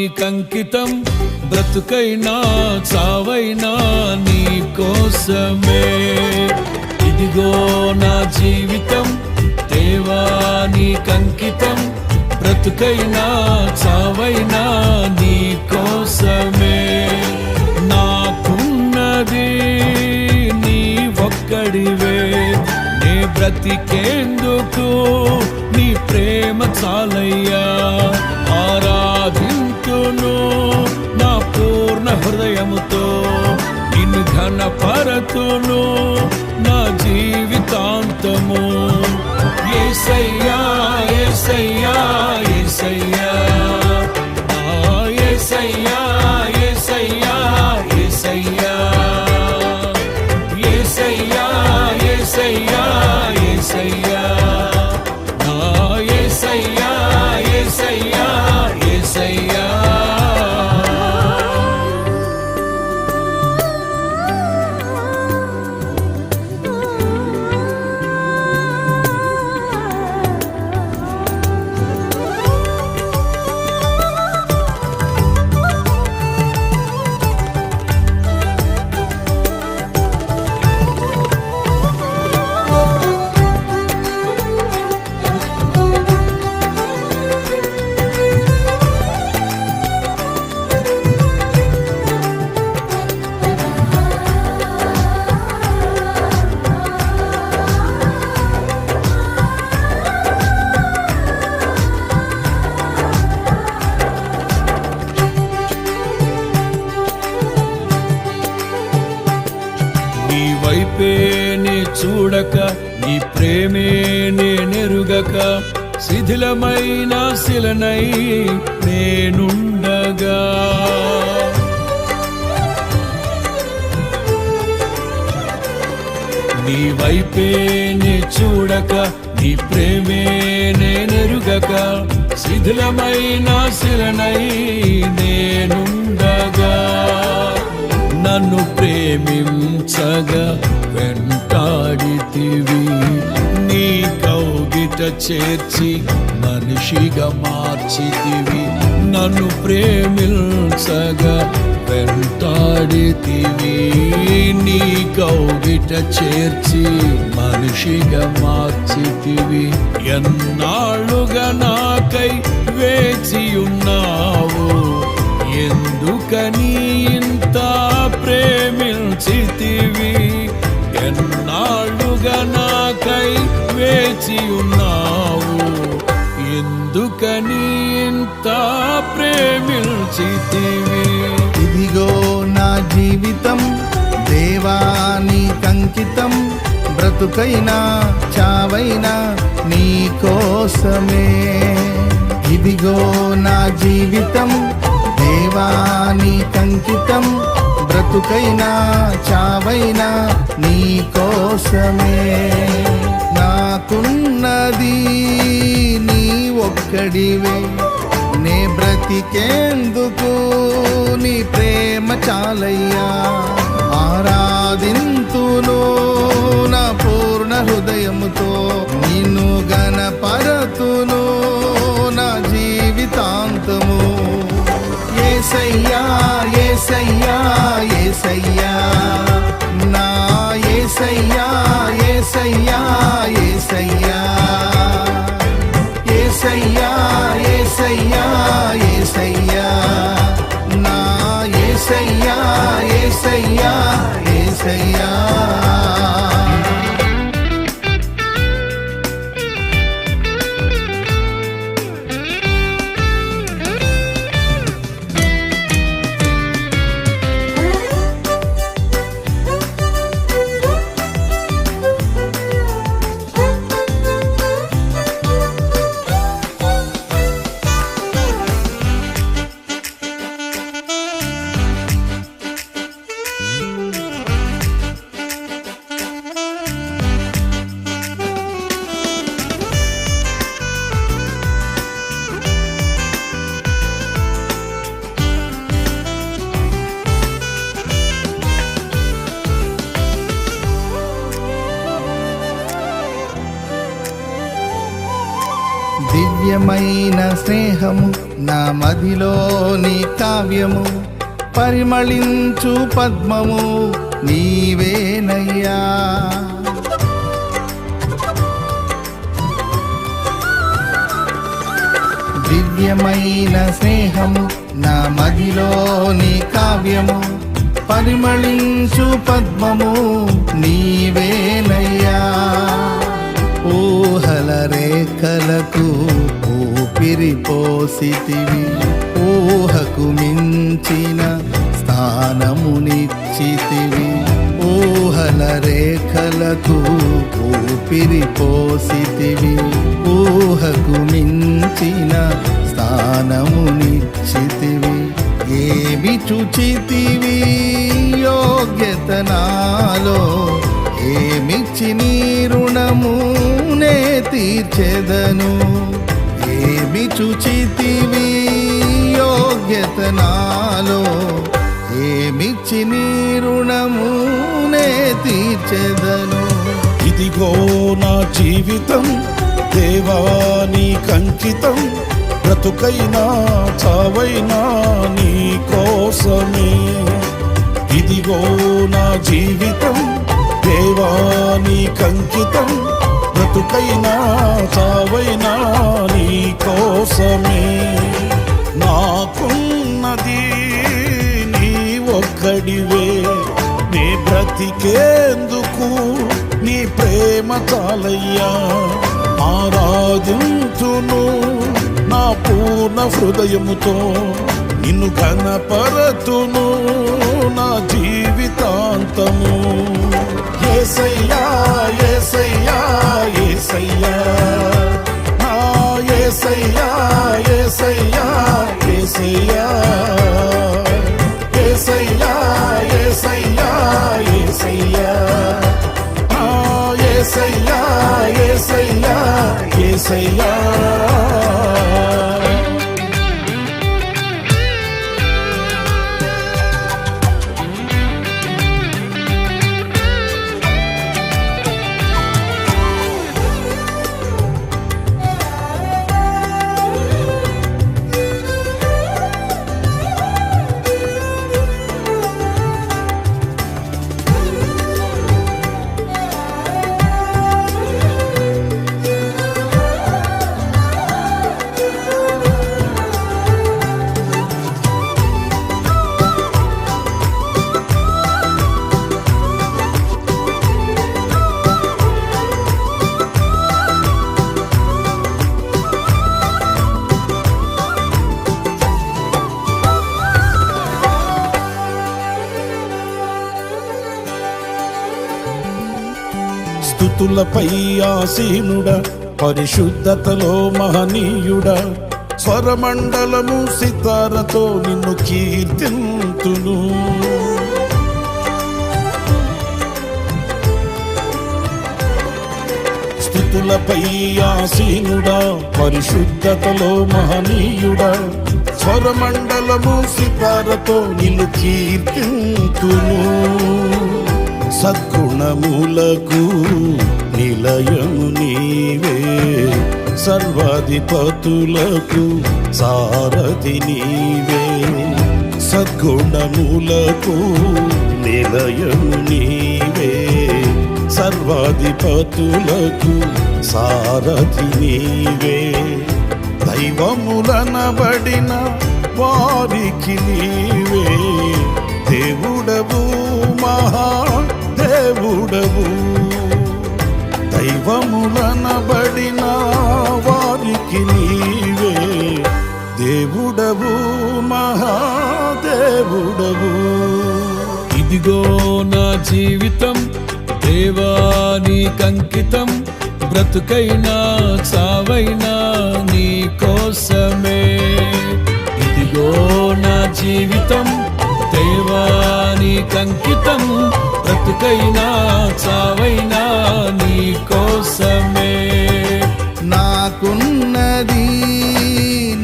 నీకంకితం, బ్రతుకైనా చావైనా నీ కోసమే. ఇదిగో నా జీవితం దేవా నీకంకితం, బ్రతుకైనా చావైనా నీ కోసమే. నాకున్నది నీ ఒక్కడివే, నే బ్రతికేందుకు నీ ప్రేమ చాలయ్యా. ఆరాధింతును నా పూర్ణ హృదయముతో, నిన్ను ఘనపరతును నా జీవితాంతము. యేసయ్యా యేసయ్యా యేసయ్యా, యేసయ్యా యేసయ్యా యేసయ్యా, యేసయ్యా యేసయ్యా యేసయ్యా, యేసయ్యా యేసయ్యా యేసయ్యా. నీ వైపే నే చూడక, నీ ప్రేమే నేనెరుగక, శిథిలమైన శిలనై నేనుండగా. నీ వైపే నే చూడక, నీ ప్రేమే నేనెరుగక, శిథిలమైన శిలనై నేనుండగా. నన్ను ప్రేమించగా వెంటాడితివి, నీ కౌగిట చేర్చి మనిషిగా మార్చితివి. నన్ను ప్రేమించగా వెంటాడితివి, నీ కౌగిట చేర్చి మనిషిగా మార్చితివి. ఎన్నాళ్ళుగా నాకై వేచియున్నావు, ఎందుకని ఇంత ప్రేమించితివి. ఎన్నాళ్ళుగా నాకై వేచియున్నావు, ఎందుకని ఇంత ప్రేమించితివి. ఇదిగో నా జీవితం దేవా నీకంకితం, బ్రతుకైనా చావైనా నీ కోసమే. ఇదిగో నా జీవితం దేవా నీకంకితం, బ్రతుకైనా చావైనా నీ కోసమే. నాకున్నది నీ ఒక్కడివే, నే బ్రతికేందుకు నీ ప్రేమ చాలయ్యా. ఆరాధింతును నా పూర్ణ హృదయముతో, నిన్ను ఘనపరతును నా జీవితాంతము. యేసయ్యా యేసయ్యా యేసయ్యా, నా యేసయ్యా యేసయ్యా యేసయ్యా, యేసయ్యా యేసయ్యా యేసయ్యా, నా యేసయ్యా యేసయ్యా యేసయ్యా. దివ్యమైన స్నేహము నా మదిలోని కావ్యము పరిమళించు పద్మము నీవేనయ్యా. దివ్యమైన స్నేహము నా మదిలోని కావ్యము పరిమళించు పద్మము నీవేనయ్యా. ఊహల రేఖలకు ఊపిరి పోసితివి, ఊహకు మించిన స్థానమునిచ్చితివి. ఊహల రేఖలకు ఊపిరి పోసితివి, ఊహకు మించిన స్థానమునిచ్చితివి. ఏమి చూచితివి యోగ్యత నాలో, ఏమిచ్చి నీ రుణము నే తీర్చెదను. ఏమి చూచితివి యోగ్యత నాలో, ఏమిచ్చి నీ రుణము నే తీర్చెదను. ఇదిగో నా జీవితం దేవా నీకంకితం, బ్రతుకైనా చావైనా నీ కోసమే. ఇదిగో నా జీవితం దేవా నీకంకితం, బ్రతుకైనా చావైనా నీ కోసమే. నాకున్నది నీ ఒక్కడివే, నీ బ్రతికేందుకు నీ ప్రేమ చాలయ్యా. ఆరాధించును నా పూర్ణ హృదయముతో, నిన్ను ఘనపరతును నా జీవితాంతము. యేసయ్యా యేసయ్యా యేసయ్యా నా యేసయ్యా యేసయ్యా యేసయ్యా యేసయ్యా యేసయ్యా యేసయ్యా నా యేసయ్యా యేసయ్యా యేసయ్యా. స్తుతులపై ఆసీనుడా, పరిశుద్ధతలో మహనీయుడా, స్వరమండలము సితారతో నిన్ను కీర్తింతును. స్తుతులపై ఆసీనుడా, పరిశుద్ధతలో మహనీయుడా, స్వరమండలము సితారతో నిన్ను కీర్తింతును. సద్గుణములకు నిలయము నీవే, సర్వాధిపతులకు సారథి నీవే. సద్గుణములకు నిలయము నీవే, సర్వాధిపతులకు సారథి నీవే. దైవములనబడిన వారికి నీవే దేవుడవు, మహా దేవుడవు. దైవములనబడిన వారికి నీవే దేవుడవు, మహాదేవుడవు. ఇదిగో నా జీవితం దేవా నీకంకితం, బ్రతుకైనా చావైనా నీ కోసమే. ఇదిగో నా జీవితం దేవా నీకంకితం, బ్రతుకైనా చావైనా నీ కోసమే. నాకున్నది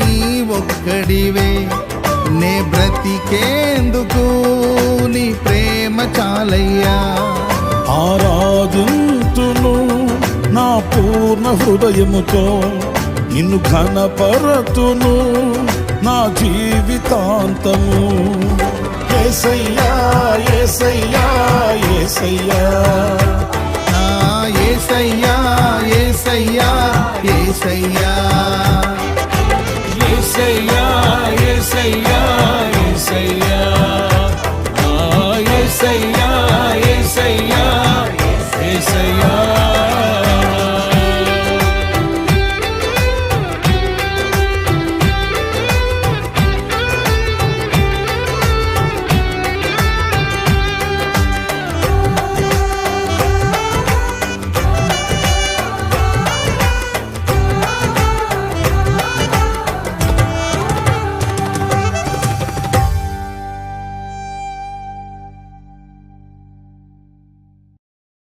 నీ ఒక్కడివే, నే బ్రతికేందుకు నీ ప్రేమ చాలయ్యా. ఆరాధింతును నా పూర్ణ హృదయముతో, నిన్ను ఘనపరతును నా జీవితాంతము. యేసయ్యా యేసయ్యా యేసయ్యా, యేసయ్యా యేసయ్యా యేసయ్యా.